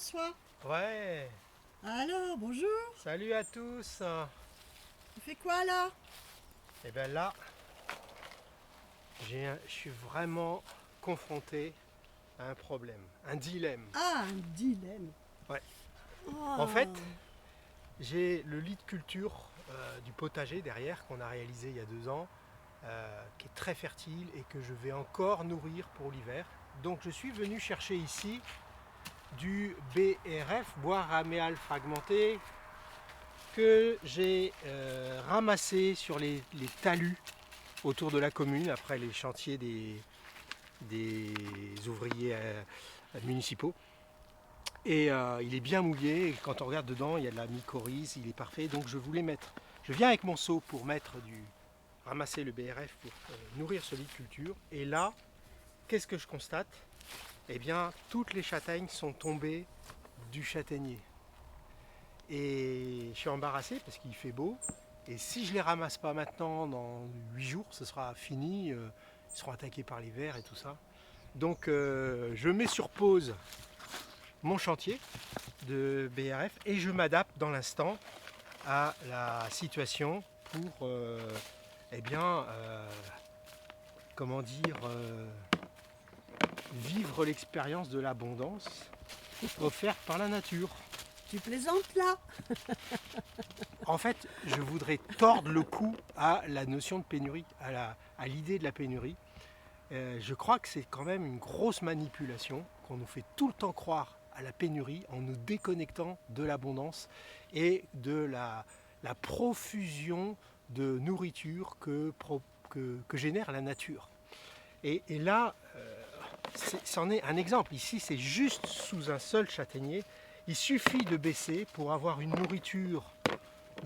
François. Ouais, Alors, bonjour. salut à tous. Tu fais quoi là? Et bien là, je suis vraiment confronté à un problème, un dilemme. Ah, un dilemme. Ouais. En Ah, fait, j'ai le lit de culture du potager derrière qu'on a réalisé il y a 2 ans, qui est très fertile et que je vais encore nourrir pour l'hiver. Donc je suis venu chercher ici du BRF, bois raméal fragmenté, que j'ai ramassé sur les talus autour de la commune après les chantiers des ouvriers municipaux. Et il est bien mouillé, et quand on regarde dedans, il y a de la mycorhize, il est parfait. Donc je viens avec mon seau pour ramasser le BRF pour nourrir ce lit de culture. Et là, qu'est-ce que je constate? Eh bien, toutes les châtaignes sont tombées du châtaignier. Et je suis embarrassé parce qu'il fait beau. Et si je ne les ramasse pas maintenant, dans 8 jours, ce sera fini. Ils seront attaqués par les vers et tout ça. Donc je mets sur pause mon chantier de BRF et je m'adapte dans l'instant à la situation pour comment dire, vivre l'expérience de l'abondance offerte par la nature. tu plaisantes là? En fait, je voudrais tordre le cou à la notion de pénurie, à l'idée de la pénurie. Je crois que c'est quand même une grosse manipulation qu'on nous fait tout le temps croire à la pénurie en nous déconnectant de l'abondance et de la profusion de nourriture que génère la nature. Et là, c'en est un exemple. Ici, c'est juste sous un seul châtaignier. Il suffit de baisser pour avoir une nourriture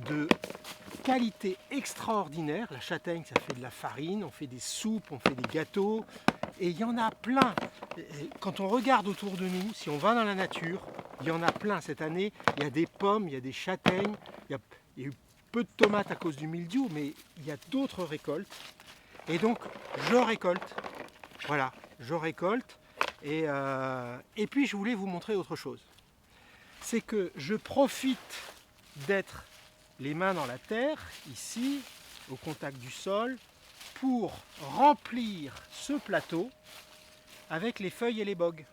de qualité extraordinaire. La châtaigne, ça fait de la farine, on fait des soupes, on fait des gâteaux. Et il y en a plein. Quand on regarde autour de nous, si on va dans la nature, il y en a plein. Cette année, il y a des pommes, il y a des châtaignes, il y a eu peu de tomates à cause du mildiou, mais il y a d'autres récoltes. Et donc, je récolte. Voilà, je récolte. Et puis, je voulais vous montrer autre chose. C'est que je profite d'être les mains dans la terre, ici, au contact du sol, pour remplir ce plateau avec les feuilles et les bogues.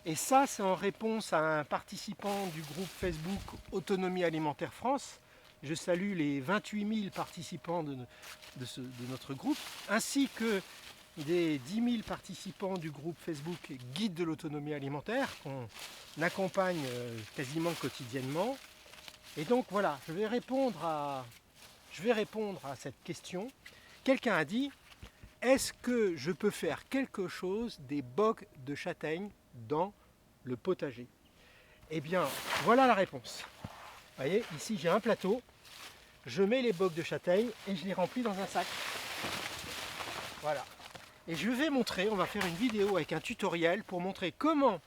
Et ça, c'est en réponse à un participant du groupe Facebook Autonomie Alimentaire France. Je salue les 28 000 participants de notre groupe, ainsi que des 10 000 participants du groupe Facebook Guide de l'autonomie alimentaire, qu'on accompagne quasiment quotidiennement. Et donc voilà, je vais répondre à cette question. Quelqu'un a dit, est-ce que je peux faire quelque chose des bogues de châtaigne dans le potager? Eh bien, voilà la réponse. Vous voyez, ici j'ai un plateau, je mets les bogues de châtaigne et je les remplis dans un sac. Voilà. Et je vais montrer, on va faire une vidéo avec un tutoriel pour montrer comment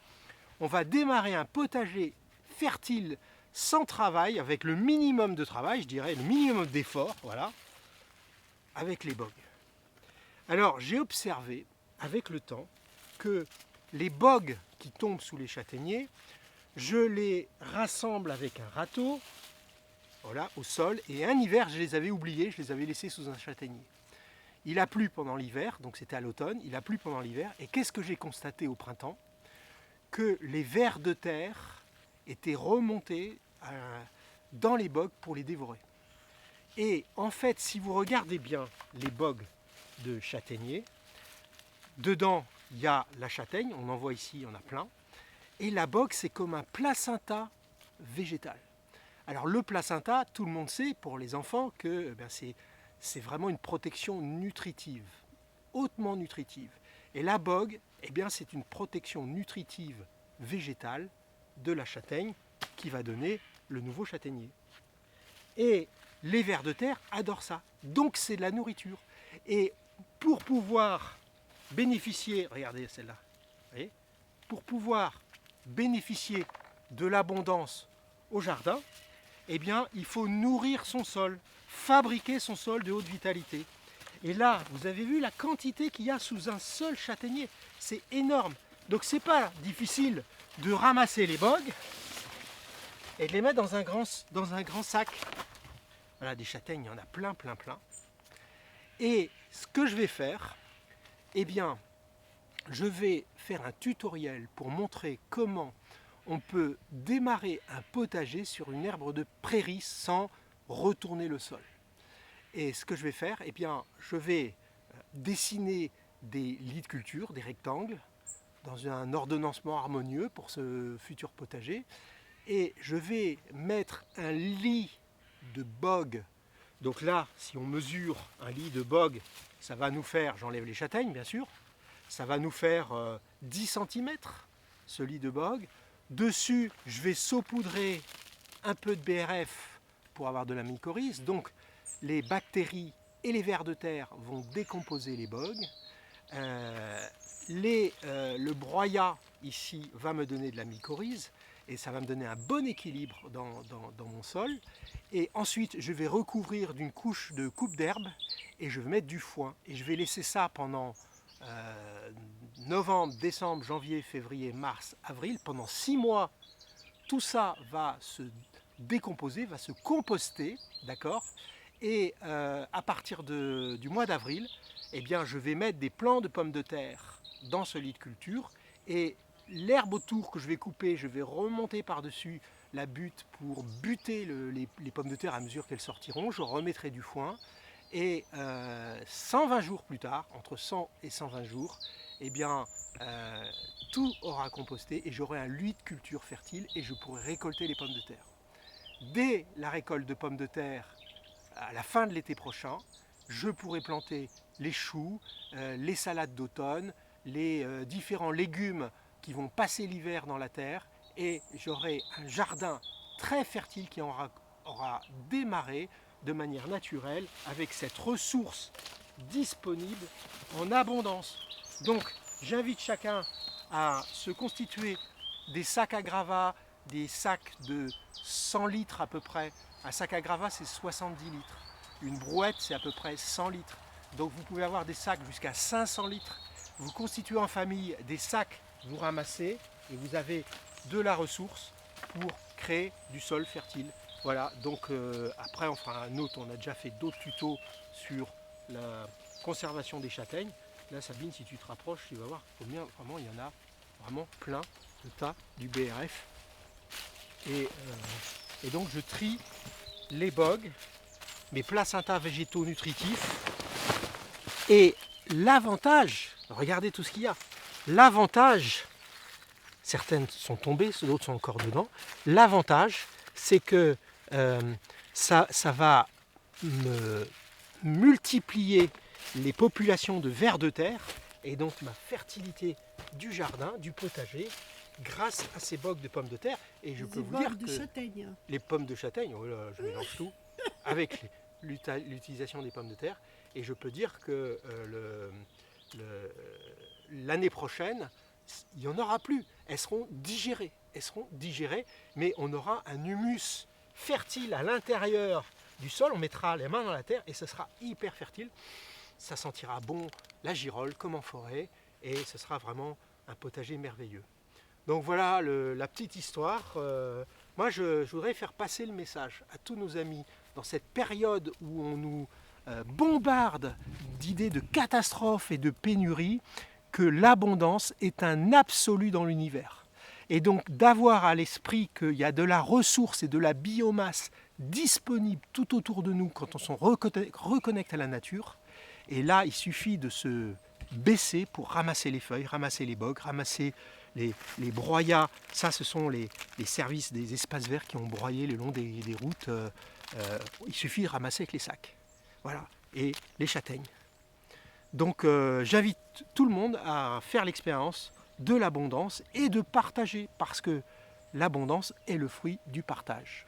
on va démarrer un potager fertile sans travail, avec le minimum de travail, je dirais, le minimum d'effort, voilà, avec les bogues. Alors, j'ai observé, avec le temps, que les bogues qui tombent sous les châtaigniers, je les rassemble avec un râteau, voilà, au sol, et un hiver, je les avais oubliés, je les avais laissés sous un châtaignier. Il a plu pendant l'hiver, donc c'était à l'automne, il a plu pendant l'hiver, et qu'est-ce que j'ai constaté au printemps? Que les vers de terre étaient remontés dans les bogues pour les dévorer. Et en fait, si vous regardez bien les bogues de châtaignier, dedans il y a la châtaigne, on en voit ici, il y en a plein, et la bogue c'est comme un placenta végétal. Alors le placenta, tout le monde sait pour les enfants que c'est vraiment une protection nutritive, hautement nutritive. Et la bogue, c'est une protection nutritive végétale de la châtaigne qui va donner le nouveau châtaignier. Et les vers de terre adorent ça. Donc c'est de la nourriture. Et pour pouvoir bénéficier, regardez celle-là, voyez, pour pouvoir bénéficier de l'abondance au jardin, il faut nourrir son sol, fabriquer son sol de haute vitalité. Et là, vous avez vu la quantité qu'il y a sous un seul châtaignier. C'est énorme. Donc c'est pas difficile de ramasser les bogues et de les mettre dans un grand sac. Voilà, des châtaignes, il y en a plein. Et ce que je vais faire, eh bien, je vais faire un tutoriel pour montrer comment on peut démarrer un potager sur une herbe de prairie sans retourner le sol. Et ce que je vais faire, eh bien, je vais dessiner des lits de culture, des rectangles, dans un ordonnancement harmonieux pour ce futur potager. Et je vais mettre un lit de bogue. Donc là, si on mesure un lit de bogue, ça va nous faire, j'enlève les châtaignes bien sûr, ça va nous faire 10 cm, ce lit de bogue. Dessus, je vais saupoudrer un peu de BRF pour avoir de la mycorhize. Donc les bactéries et les vers de terre vont décomposer les bogues. Le broyat ici va me donner de la mycorhize et ça va me donner un bon équilibre dans mon sol. Et ensuite, je vais recouvrir d'une couche de coupe d'herbe et je vais mettre du foin. Et je vais laisser ça pendant novembre, décembre, janvier, février, mars, avril. Pendant 6 mois, tout ça va se décomposer, va se composter, d'accord ? Et à partir du mois d'avril, eh bien, je vais mettre des plants de pommes de terre dans ce lit de culture. Et l'herbe autour que je vais couper, je vais remonter par-dessus la butte pour buter les pommes de terre à mesure qu'elles sortiront. Je remettrai du foin. Et 120 jours plus tard, entre 100 et 120 jours, eh bien, tout aura composté et j'aurai un lit de culture fertile et je pourrai récolter les pommes de terre. Dès la récolte de pommes de terre, à la fin de l'été prochain, je pourrai planter les choux, les salades d'automne, les différents légumes qui vont passer l'hiver dans la terre et j'aurai un jardin très fertile qui aura démarré de manière naturelle avec cette ressource disponible en abondance. Donc j'invite chacun à se constituer des sacs à gravats, des sacs de 100 litres à peu près. Un sac à gravats c'est 70 litres. Une brouette c'est à peu près 100 litres. Donc vous pouvez avoir des sacs jusqu'à 500 litres. Vous constituez en famille des sacs, vous ramassez et vous avez de la ressource pour créer du sol fertile. Voilà, donc après on fera un autre, on a déjà fait d'autres tutos sur la conservation des châtaignes. Là Sabine, si tu te rapproches, tu vas voir combien vraiment il y en a vraiment plein de tas du BRF. Et donc je trie les bogues, mes placentas végétaux nutritifs. Et l'avantage, regardez tout ce qu'il y a, l'avantage, certaines sont tombées, d'autres sont encore dedans, l'avantage c'est que ça va me multiplier les populations de vers de terre et donc ma fertilité du jardin, du potager, grâce à ces bogues de pommes de terre. Et je peux vous dire que châtaigne. les pommes de châtaigne, oh là, je mélange tout, avec l'utilisation des pommes de terre. Et je peux dire que l'année prochaine, il n'y en aura plus. Elles seront digérées, mais on aura un humus fertile à l'intérieur du sol. On mettra les mains dans la terre et ce sera hyper fertile. Ça sentira bon la girole comme en forêt et ce sera vraiment un potager merveilleux. Donc voilà la petite histoire. Moi je voudrais faire passer le message à tous nos amis dans cette période où on nous bombarde d'idées de catastrophes et de pénuries, que l'abondance est un absolu dans l'univers. Et donc d'avoir à l'esprit qu'il y a de la ressource et de la biomasse disponible tout autour de nous quand on se reconnecte à la nature. Et là, il suffit de se baisser pour ramasser les feuilles, ramasser les bogues, ramasser les broyats. Ça, ce sont les services des espaces verts qui ont broyé le long des routes. Il suffit de ramasser avec les sacs. Voilà. Et les châtaignes. Donc j'invite tout le monde à faire l'expérience de l'abondance et de partager, parce que l'abondance est le fruit du partage.